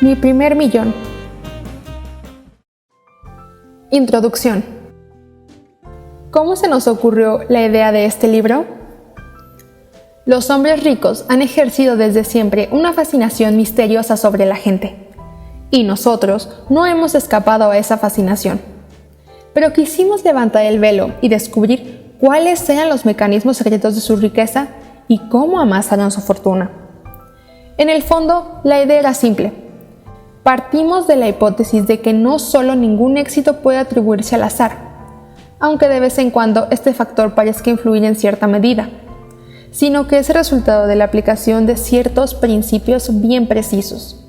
Mi primer millón. Introducción. ¿Cómo se nos ocurrió la idea de este libro? Los hombres ricos han ejercido desde siempre una fascinación misteriosa sobre la gente, y nosotros no hemos escapado a esa fascinación. Pero quisimos levantar el velo y descubrir cuáles eran los mecanismos secretos de su riqueza y cómo amasaron su fortuna. En el fondo, la idea era simple. Partimos de la hipótesis de que no solo ningún éxito puede atribuirse al azar, aunque de vez en cuando este factor parezca influir en cierta medida, sino que es el resultado de la aplicación de ciertos principios bien precisos.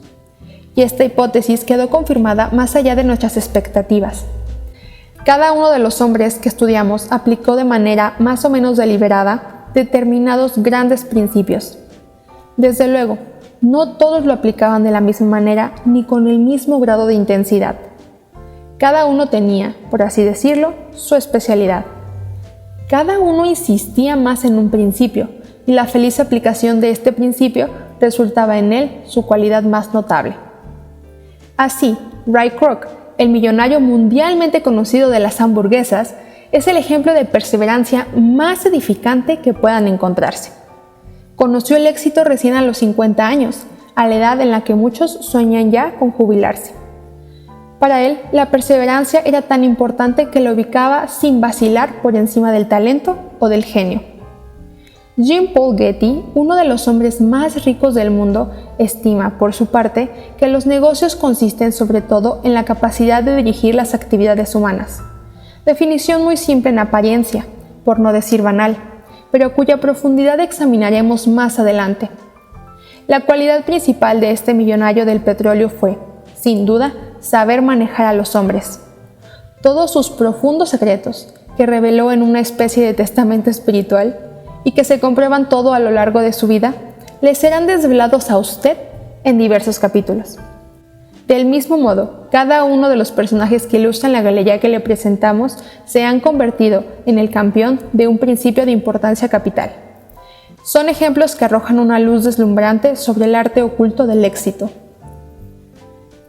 Y esta hipótesis quedó confirmada más allá de nuestras expectativas. Cada uno de los hombres que estudiamos aplicó de manera más o menos deliberada determinados grandes principios. Desde luego, no todos lo aplicaban de la misma manera ni con el mismo grado de intensidad. Cada uno tenía, por así decirlo, su especialidad. Cada uno insistía más en un principio, y la feliz aplicación de este principio resultaba en él su cualidad más notable. Así, Ray Kroc, el millonario mundialmente conocido de las hamburguesas, es el ejemplo de perseverancia más edificante que puedan encontrarse. Conoció el éxito recién a los 50 años, a la edad en la que muchos sueñan ya con jubilarse. Para él, la perseverancia era tan importante que lo ubicaba sin vacilar por encima del talento o del genio. Jean Paul Getty, uno de los hombres más ricos del mundo, estima, por su parte, que los negocios consisten sobre todo en la capacidad de dirigir las actividades humanas. Definición muy simple en apariencia, por no decir banal, pero cuya profundidad examinaremos más adelante. La cualidad principal de este millonario del petróleo fue, sin duda, saber manejar a los hombres. Todos sus profundos secretos, que reveló en una especie de testamento espiritual, y que se comprueban todo a lo largo de su vida, le serán desvelados a usted en diversos capítulos. Del mismo modo, cada uno de los personajes que ilustran la galería que le presentamos se han convertido en el campeón de un principio de importancia capital. Son ejemplos que arrojan una luz deslumbrante sobre el arte oculto del éxito.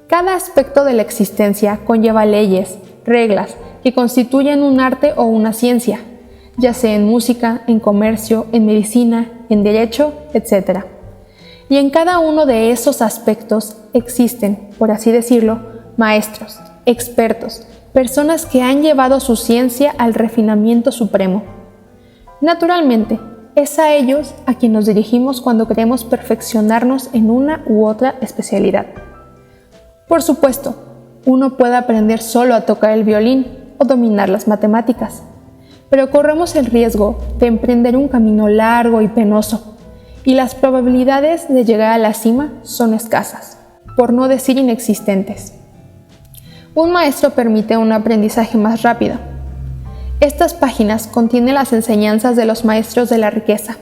Cada aspecto de la existencia conlleva leyes, reglas, que constituyen un arte o una ciencia, ya sea en música, en comercio, en medicina, en derecho, etc. Y en cada uno de esos aspectos existen, por así decirlo, maestros, expertos, personas que han llevado su ciencia al refinamiento supremo. Naturalmente, es a ellos a quien nos dirigimos cuando queremos perfeccionarnos en una u otra especialidad. Por supuesto, uno puede aprender solo a tocar el violín o dominar las matemáticas, pero corremos el riesgo de emprender un camino largo y penoso, y las probabilidades de llegar a la cima son escasas, por no decir inexistentes. Un maestro permite un aprendizaje más rápido. Estas páginas contienen las enseñanzas de los maestros de la riqueza.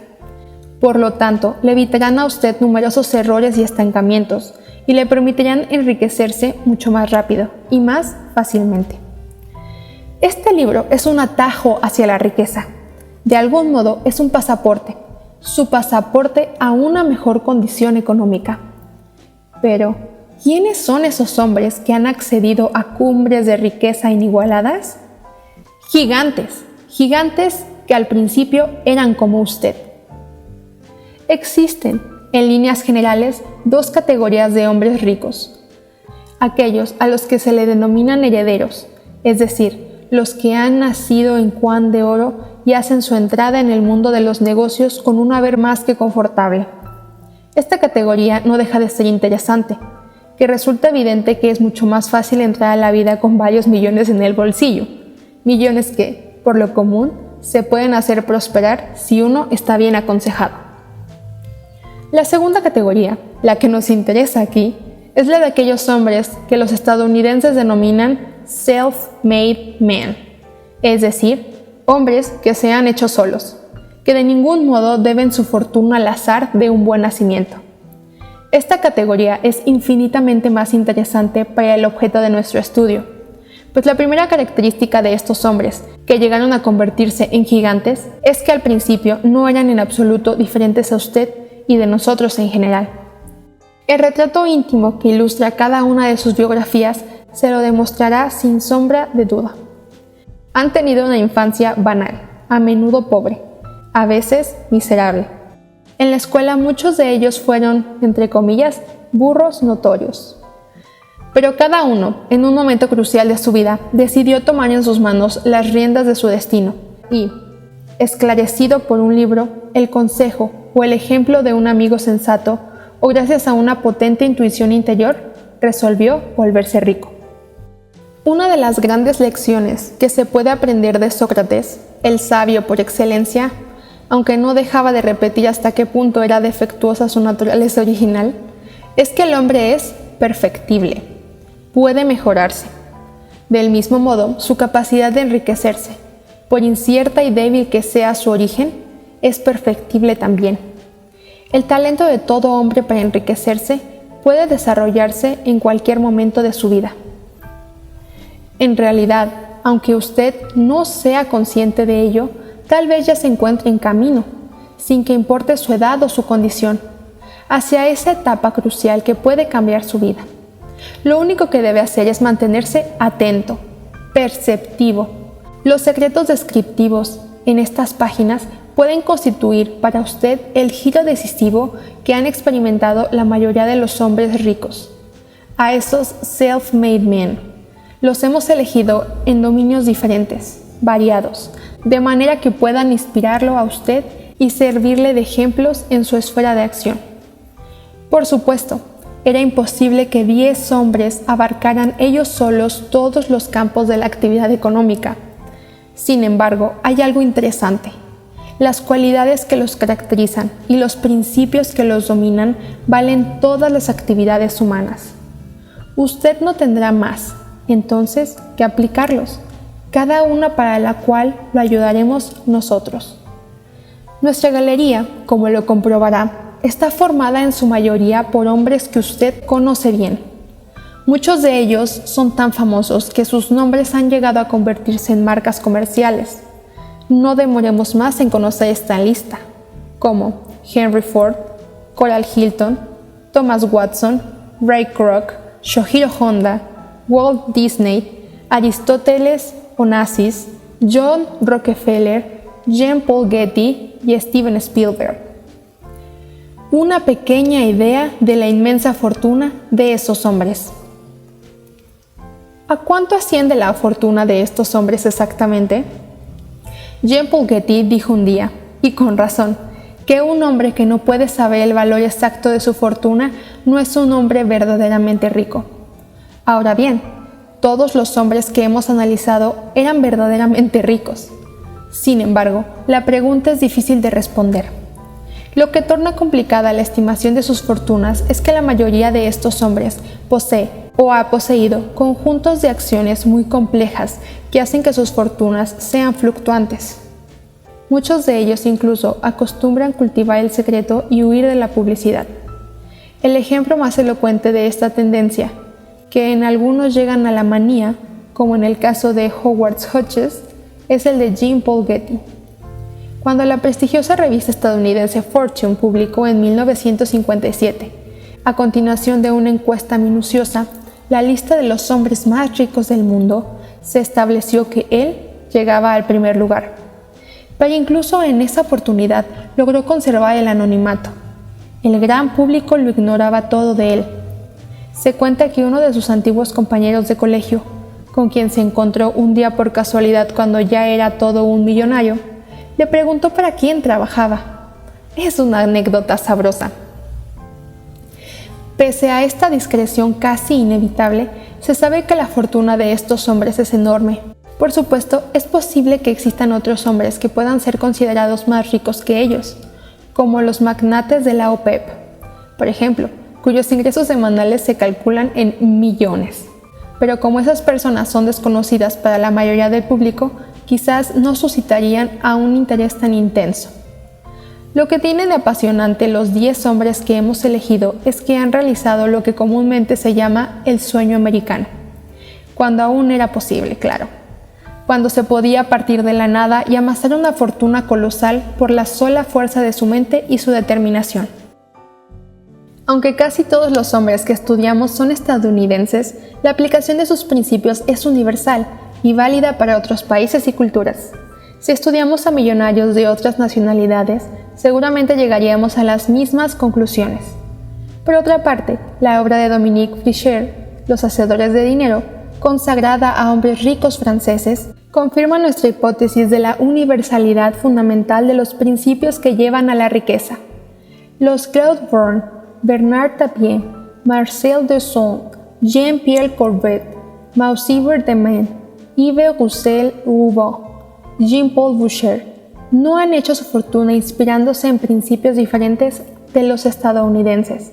Por lo tanto, le evitarán a usted numerosos errores y estancamientos, y le permitirán enriquecerse mucho más rápido y más fácilmente. Este libro es un atajo hacia la riqueza. De algún modo es un pasaporte, su pasaporte a una mejor condición económica. Pero, ¿quiénes son esos hombres que han accedido a cumbres de riqueza inigualadas? Gigantes, gigantes que al principio eran como usted. Existen, en líneas generales, dos categorías de hombres ricos. Aquellos a los que se le denominan herederos, es decir, los que han nacido en cuan de oro y hacen su entrada en el mundo de los negocios con un haber más que confortable. Esta categoría no deja de ser interesante, que resulta evidente que es mucho más fácil entrar a la vida con varios millones en el bolsillo, millones que, por lo común, se pueden hacer prosperar si uno está bien aconsejado. La segunda categoría, la que nos interesa aquí, es la de aquellos hombres que los estadounidenses denominan self-made men, es decir, hombres que se han hecho solos, que de ningún modo deben su fortuna al azar de un buen nacimiento. Esta categoría es infinitamente más interesante para el objeto de nuestro estudio, pues la primera característica de estos hombres, que llegaron a convertirse en gigantes, es que al principio no eran en absoluto diferentes a usted y de nosotros en general. El retrato íntimo que ilustra cada una de sus biografías se lo demostrará sin sombra de duda. Han tenido una infancia banal, a menudo pobre, a veces miserable. En la escuela muchos de ellos fueron, entre comillas, burros notorios. Pero cada uno, en un momento crucial de su vida, decidió tomar en sus manos las riendas de su destino y, esclarecido por un libro, el consejo o el ejemplo de un amigo sensato, o gracias a una potente intuición interior, resolvió volverse rico. Una de las grandes lecciones que se puede aprender de Sócrates, el sabio por excelencia, aunque no dejaba de repetir hasta qué punto era defectuosa su naturaleza original, es que el hombre es perfectible, puede mejorarse. Del mismo modo, su capacidad de enriquecerse, por incierta y débil que sea su origen, es perfectible también. El talento de todo hombre para enriquecerse puede desarrollarse en cualquier momento de su vida. En realidad, aunque usted no sea consciente de ello, tal vez ya se encuentre en camino, sin que importe su edad o su condición, hacia esa etapa crucial que puede cambiar su vida. Lo único que debe hacer es mantenerse atento, perceptivo. Los secretos descriptivos en estas páginas pueden constituir para usted el giro decisivo que han experimentado la mayoría de los hombres ricos. A esos self-made men los hemos elegido en dominios diferentes, variados, de manera que puedan inspirarlo a usted y servirle de ejemplos en su esfera de acción. Por supuesto, era imposible que 10 hombres abarcaran ellos solos todos los campos de la actividad económica. Sin embargo, hay algo interesante. Las cualidades que los caracterizan y los principios que los dominan valen todas las actividades humanas. Usted no tendrá más, entonces, que aplicarlos, cada una para la cual lo ayudaremos nosotros. Nuestra galería, como lo comprobará, está formada en su mayoría por hombres que usted conoce bien. Muchos de ellos son tan famosos que sus nombres han llegado a convertirse en marcas comerciales. No demoremos más en conocer esta lista, como Henry Ford, Coral Hilton, Thomas Watson, Ray Kroc, Shohiro Honda, Walt Disney, Aristóteles Onassis, John Rockefeller, Jean-Paul Getty y Steven Spielberg. Una pequeña idea de la inmensa fortuna de esos hombres. ¿A cuánto asciende la fortuna de estos hombres exactamente? Jean-Paul Getty dijo un día, y con razón, que un hombre que no puede saber el valor exacto de su fortuna no es un hombre verdaderamente rico. Ahora bien, todos los hombres que hemos analizado eran verdaderamente ricos. Sin embargo, la pregunta es difícil de responder. Lo que torna complicada la estimación de sus fortunas es que la mayoría de estos hombres posee o ha poseído conjuntos de acciones muy complejas que hacen que sus fortunas sean fluctuantes. Muchos de ellos incluso acostumbran cultivar el secreto y huir de la publicidad. El ejemplo más elocuente de esta tendencia, que en algunos llegan a la manía, como en el caso de Howard Hughes, es el de Jean-Paul Getty. Cuando la prestigiosa revista estadounidense Fortune publicó en 1957, a continuación de una encuesta minuciosa, la lista de los hombres más ricos del mundo, se estableció que él llegaba al primer lugar. Pero incluso en esa oportunidad logró conservar el anonimato. El gran público lo ignoraba todo de él. Se cuenta que uno de sus antiguos compañeros de colegio, con quien se encontró un día por casualidad cuando ya era todo un millonario, le preguntó para quién trabajaba. Es una anécdota sabrosa. Pese a esta discreción casi inevitable, se sabe que la fortuna de estos hombres es enorme. Por supuesto, es posible que existan otros hombres que puedan ser considerados más ricos que ellos, como los magnates de la OPEP, por ejemplo, cuyos ingresos semanales se calculan en millones. Pero como esas personas son desconocidas para la mayoría del público, quizás no suscitarían a un interés tan intenso. Lo que tiene de apasionante los 10 hombres que hemos elegido es que han realizado lo que comúnmente se llama el sueño americano, cuando aún era posible, claro, cuando se podía partir de la nada y amasar una fortuna colosal por la sola fuerza de su mente y su determinación. Aunque casi todos los hombres que estudiamos son estadounidenses, la aplicación de sus principios es universal y válida para otros países y culturas. Si estudiamos a millonarios de otras nacionalidades, seguramente llegaríamos a las mismas conclusiones. Por otra parte, la obra de Dominique Fischer, Los hacedores de dinero, consagrada a hombres ricos franceses, confirma nuestra hipótesis de la universalidad fundamental de los principios que llevan a la riqueza. Los Claude Bourne, Bernard Tapie, Marcel Dusson, Jean-Pierre Corbet, Mausibert de Maine, Yves Roussel-Roubaud, Jean-Paul Boucher no han hecho su fortuna inspirándose en principios diferentes de los estadounidenses.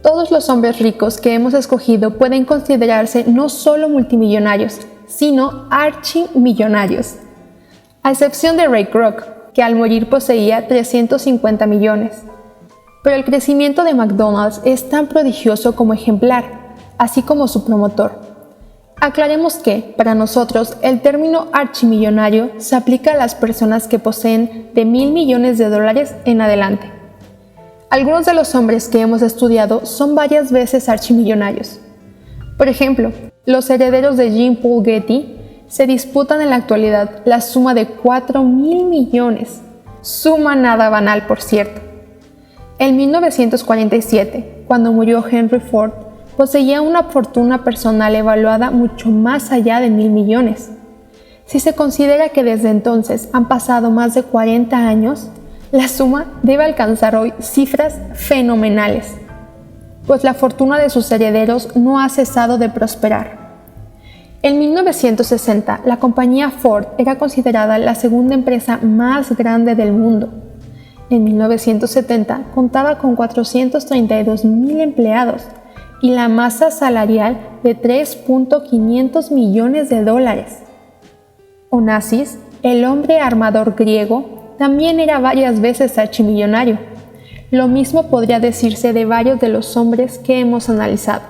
Todos los hombres ricos que hemos escogido pueden considerarse no solo multimillonarios, sino archimillonarios, a excepción de Ray Kroc, que al morir poseía 350 millones. Pero el crecimiento de McDonald's es tan prodigioso como ejemplar, así como su promotor. Aclaremos que, para nosotros, el término archimillonario se aplica a las personas que poseen de $1,000 millones en adelante. Algunos de los hombres que hemos estudiado son varias veces archimillonarios. Por ejemplo, los herederos de Jean-Paul Getty se disputan en la actualidad la suma de $4,000 millones, suma nada banal por cierto. En 1947, cuando murió Henry Ford, poseía una fortuna personal evaluada mucho más allá de $1,000 millones. Si se considera que desde entonces han pasado más de 40 años, la suma debe alcanzar hoy cifras fenomenales, pues la fortuna de sus herederos no ha cesado de prosperar. En 1960, la compañía Ford era considerada la segunda empresa más grande del mundo. En 1970 contaba con 432,000 empleados y la masa salarial de $3.500 millones. Onassis, el hombre armador griego, también era varias veces archimillonario. Lo mismo podría decirse de varios de los hombres que hemos analizado.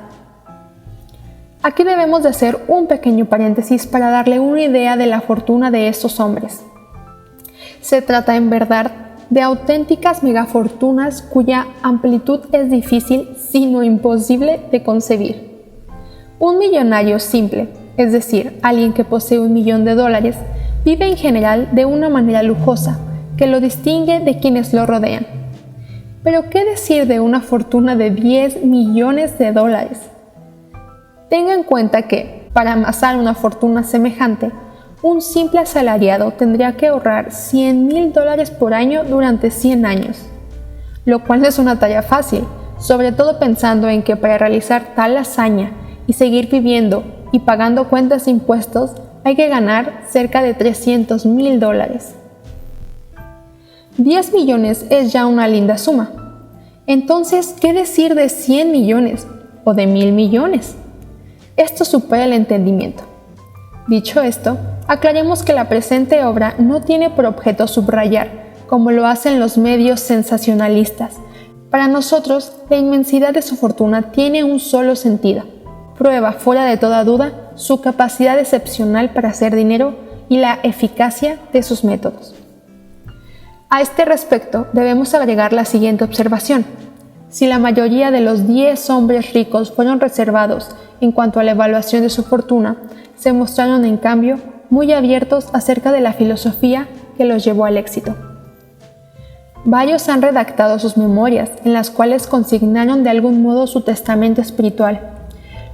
Aquí debemos de hacer un pequeño paréntesis para darle una idea de la fortuna de estos hombres. Se trata en verdad de auténticas megafortunas cuya amplitud es difícil, sino imposible de concebir. Un millonario simple, es decir, alguien que posee $1 millón, vive en general de una manera lujosa, que lo distingue de quienes lo rodean. Pero ¿qué decir de una fortuna de $10 millones? Tenga en cuenta que, para amasar una fortuna semejante, un simple asalariado tendría que ahorrar $100,000 por año durante 100 años, lo cual no es una tarea fácil, sobre todo pensando en que para realizar tal hazaña y seguir viviendo y pagando cuentas e impuestos hay que ganar cerca de $300,000. 10 millones es ya una linda suma. Entonces, ¿qué decir de 100 millones o de 1,000 millones? Esto supera el entendimiento. Dicho esto, aclaremos que la presente obra no tiene por objeto subrayar, como lo hacen los medios sensacionalistas. Para nosotros, la inmensidad de su fortuna tiene un solo sentido. Prueba fuera de toda duda su capacidad excepcional para hacer dinero y la eficacia de sus métodos. A este respecto, debemos agregar la siguiente observación. Si la mayoría de los 10 hombres ricos fueron reservados en cuanto a la evaluación de su fortuna, se mostraron en cambio muy abiertos acerca de la filosofía que los llevó al éxito. Varios han redactado sus memorias, en las cuales consignaron de algún modo su testamento espiritual.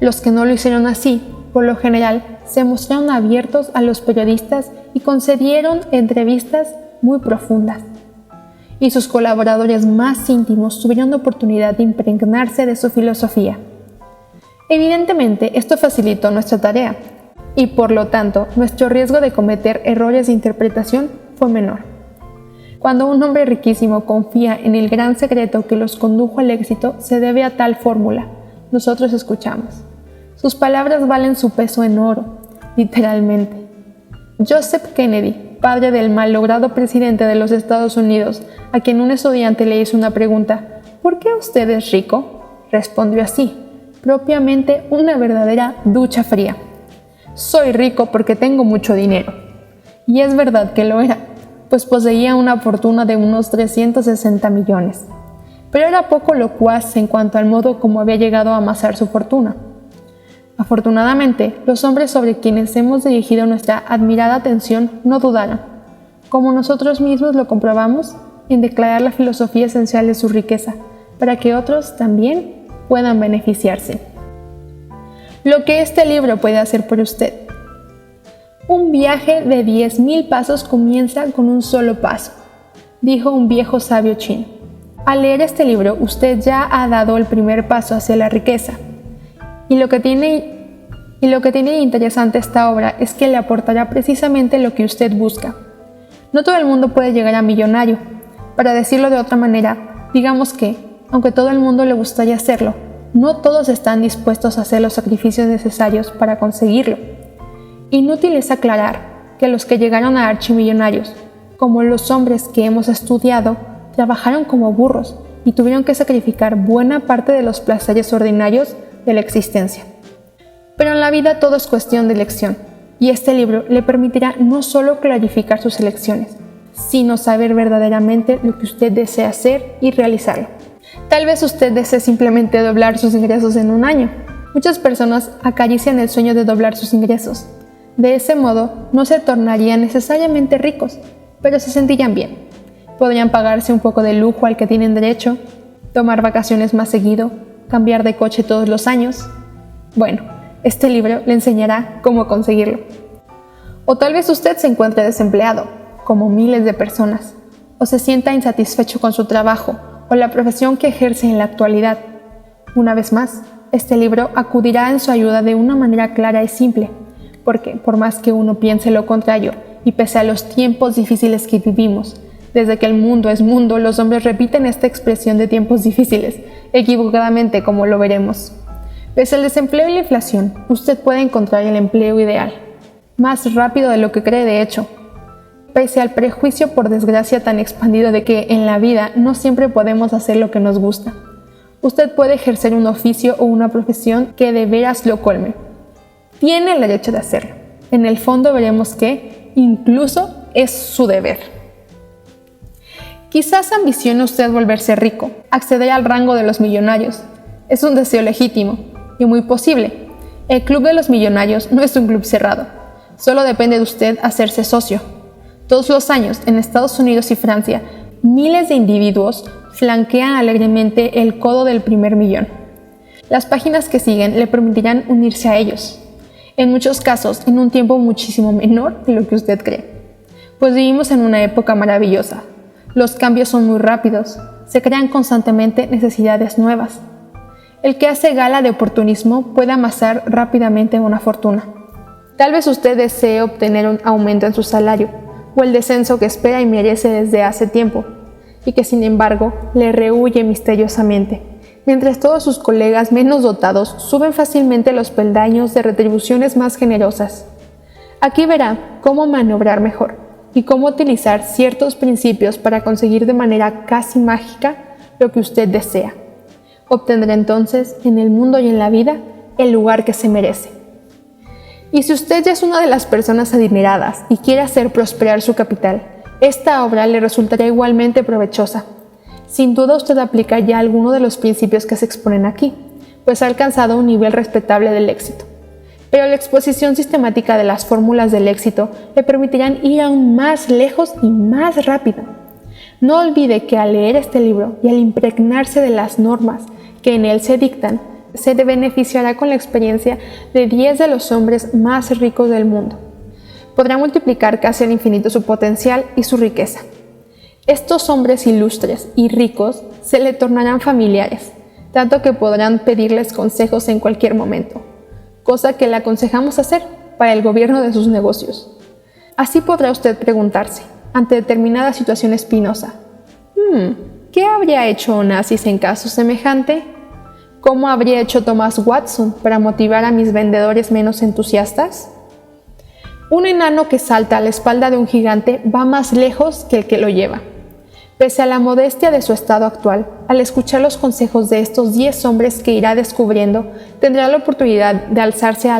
Los que no lo hicieron así, por lo general, se mostraron abiertos a los periodistas y concedieron entrevistas muy profundas. Y sus colaboradores más íntimos tuvieron la oportunidad de impregnarse de su filosofía. Evidentemente, esto facilitó nuestra tarea, y por lo tanto, nuestro riesgo de cometer errores de interpretación fue menor. Cuando un hombre riquísimo confía en el gran secreto que los condujo al éxito, se debe a tal fórmula. Nosotros escuchamos. Sus palabras valen su peso en oro, literalmente. Joseph Kennedy, padre del malogrado presidente de los Estados Unidos, a quien un estudiante le hizo una pregunta, ¿por qué usted es rico?, respondió así, propiamente una verdadera ducha fría. Soy rico porque tengo mucho dinero. Y es verdad que lo era, pues poseía una fortuna de unos 360 millones. pero era poco locuaz en cuanto al modo como había llegado a amasar su fortuna. Afortunadamente, los hombres sobre quienes hemos dirigido nuestra admirada atención no dudaron, como nosotros mismos lo comprobamos, en declarar la filosofía esencial de su riqueza, para que otros también puedan beneficiarse. Lo que este libro puede hacer por usted. Un viaje de 10.000 pasos comienza con un solo paso, dijo un viejo sabio chino. Al leer este libro, usted ya ha dado el primer paso hacia la riqueza. Y lo que tiene de interesante esta obra es que le aportará precisamente lo que usted busca. No todo el mundo puede llegar a millonario. Para decirlo de otra manera, digamos que, aunque todo el mundo le gustaría hacerlo, no todos están dispuestos a hacer los sacrificios necesarios para conseguirlo. Inútil es aclarar que los que llegaron a archimillonarios, como los hombres que hemos estudiado, trabajaron como burros y tuvieron que sacrificar buena parte de los placeres ordinarios de la existencia. Pero en la vida todo es cuestión de elección, y este libro le permitirá no solo clarificar sus elecciones, sino saber verdaderamente lo que usted desea hacer y realizarlo. Tal vez usted desee simplemente doblar sus ingresos en un año. Muchas personas acarician el sueño de doblar sus ingresos. De ese modo, no se tornarían necesariamente ricos, pero se sentirían bien. Podrían pagarse un poco de lujo al que tienen derecho, tomar vacaciones más seguido, cambiar de coche todos los años. Bueno, este libro le enseñará cómo conseguirlo. O tal vez usted se encuentre desempleado, como miles de personas, o se sienta insatisfecho con su trabajo o la profesión que ejerce en la actualidad. Una vez más, este libro acudirá en su ayuda de una manera clara y simple, porque por más que uno piense lo contrario, y pese a los tiempos difíciles que vivimos, desde que el mundo es mundo, los hombres repiten esta expresión de tiempos difíciles, equivocadamente como lo veremos. Pese al desempleo y la inflación, usted puede encontrar el empleo ideal, más rápido de lo que cree de hecho. Pese al prejuicio por desgracia tan expandido de que en la vida no siempre podemos hacer lo que nos gusta, usted puede ejercer un oficio o una profesión que de veras lo colme. Tiene el derecho de hacerlo. En el fondo veremos que, incluso, es su deber. Quizás ambicione usted volverse rico, acceder al rango de los millonarios. Es un deseo legítimo y muy posible. El Club de los Millonarios no es un club cerrado. Solo depende de usted hacerse socio. Todos los años, en Estados Unidos y Francia, miles de individuos flanquean alegremente el codo del primer millón. Las páginas que siguen le permitirán unirse a ellos. En muchos casos, en un tiempo muchísimo menor de lo que usted cree. Pues vivimos en una época maravillosa. Los cambios son muy rápidos. Se crean constantemente necesidades nuevas. El que hace gala de oportunismo puede amasar rápidamente una fortuna. Tal vez usted desee obtener un aumento en su salario, o el descenso que espera y merece desde hace tiempo, y que sin embargo le rehúye misteriosamente, mientras todos sus colegas menos dotados suben fácilmente los peldaños de retribuciones más generosas. Aquí verá cómo maniobrar mejor y cómo utilizar ciertos principios para conseguir de manera casi mágica lo que usted desea. Obtendrá entonces, en el mundo y en la vida, el lugar que se merece. Y si usted ya es una de las personas adineradas y quiere hacer prosperar su capital, esta obra le resultará igualmente provechosa. Sin duda usted aplica ya alguno de los principios que se exponen aquí, pues ha alcanzado un nivel respetable del éxito. Pero la exposición sistemática de las fórmulas del éxito le permitirán ir aún más lejos y más rápido. No olvide que al leer este libro y al impregnarse de las normas que en él se dictan, se beneficiará con la experiencia de 10 de los hombres más ricos del mundo. Podrá multiplicar casi al infinito su potencial y su riqueza. Estos hombres ilustres y ricos se le tornarán familiares, tanto que podrán pedirles consejos en cualquier momento, cosa que le aconsejamos hacer para el gobierno de sus negocios. Así podrá usted preguntarse, ante determinada situación espinosa, ¿qué habría hecho Onassis en caso semejante? ¿Cómo habría hecho Thomas Watson para motivar a mis vendedores menos entusiastas? Un enano que salta a la espalda de un gigante va más lejos que el que lo lleva. Pese a la modestia de su estado actual, al escuchar los consejos de estos 10 hombres que irá descubriendo, tendrá la oportunidad de alzarse a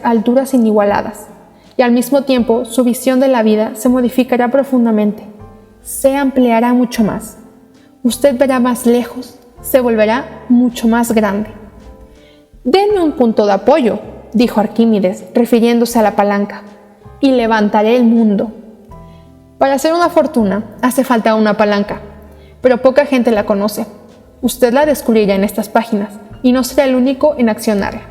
alturas inigualadas, y al mismo tiempo su visión de la vida se modificará profundamente. se ampliará mucho más. Usted verá más lejos, se volverá mucho más grande. «Denme un punto de apoyo», dijo Arquímedes, refiriéndose a la palanca, «y levantaré el mundo». Para hacer una fortuna hace falta una palanca, pero poca gente la conoce. Usted la descubrirá en estas páginas y no será el único en accionarla.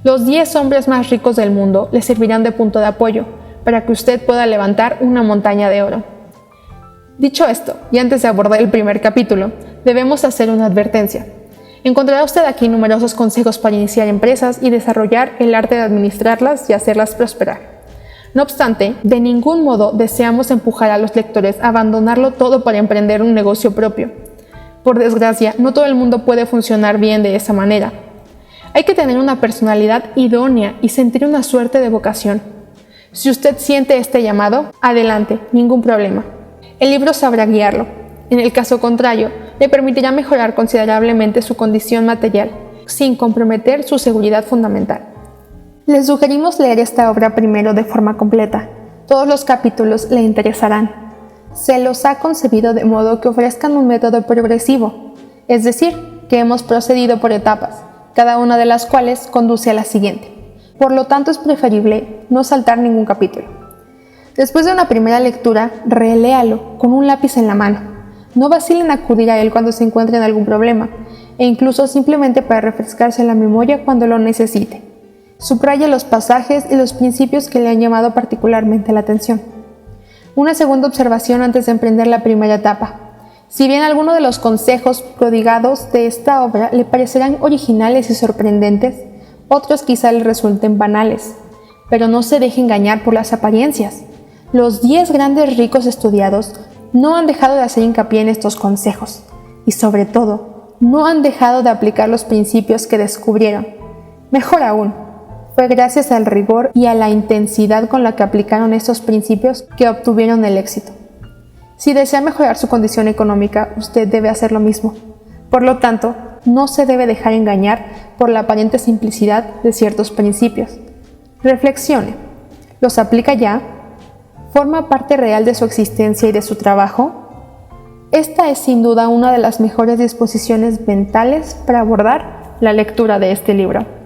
Los 10 hombres más ricos del mundo le servirán de punto de apoyo para que usted pueda levantar una montaña de oro. Dicho esto, y antes de abordar el primer capítulo, debemos hacer una advertencia. Encontrará usted aquí numerosos consejos para iniciar empresas y desarrollar el arte de administrarlas y hacerlas prosperar. No obstante, de ningún modo deseamos empujar a los lectores a abandonarlo todo para emprender un negocio propio. Por desgracia, no todo el mundo puede funcionar bien de esa manera. Hay que tener una personalidad idónea y sentir una suerte de vocación. Si usted siente este llamado, adelante, ningún problema. El libro sabrá guiarlo. En el caso contrario, le permitirá mejorar considerablemente su condición material, sin comprometer su seguridad fundamental. Les sugerimos leer esta obra primero de forma completa. Todos los capítulos le interesarán. Se los ha concebido de modo que ofrezcan un método progresivo, es decir, que hemos procedido por etapas, cada una de las cuales conduce a la siguiente. Por lo tanto, es preferible no saltar ningún capítulo. Después de una primera lectura, reléalo con un lápiz en la mano. No vacilen en acudir a él cuando se encuentren algún problema, e incluso simplemente para refrescarse la memoria cuando lo necesite. Subraye los pasajes y los principios que le han llamado particularmente la atención. Una segunda observación antes de emprender la primera etapa. Si bien algunos de los consejos prodigados de esta obra le parecerán originales y sorprendentes, otros quizá le resulten banales. Pero no se deje engañar por las apariencias. Los 10 grandes ricos estudiados no han dejado de hacer hincapié en estos consejos y, sobre todo, no han dejado de aplicar los principios que descubrieron. Mejor aún, fue gracias al rigor y a la intensidad con la que aplicaron estos principios que obtuvieron el éxito. Si desea mejorar su condición económica, usted debe hacer lo mismo. Por lo tanto, no se debe dejar engañar por la aparente simplicidad de ciertos principios. Reflexione. ¿Los aplica ya? ¿Forma parte real de su existencia y de su trabajo? Esta es sin duda una de las mejores disposiciones mentales para abordar la lectura de este libro.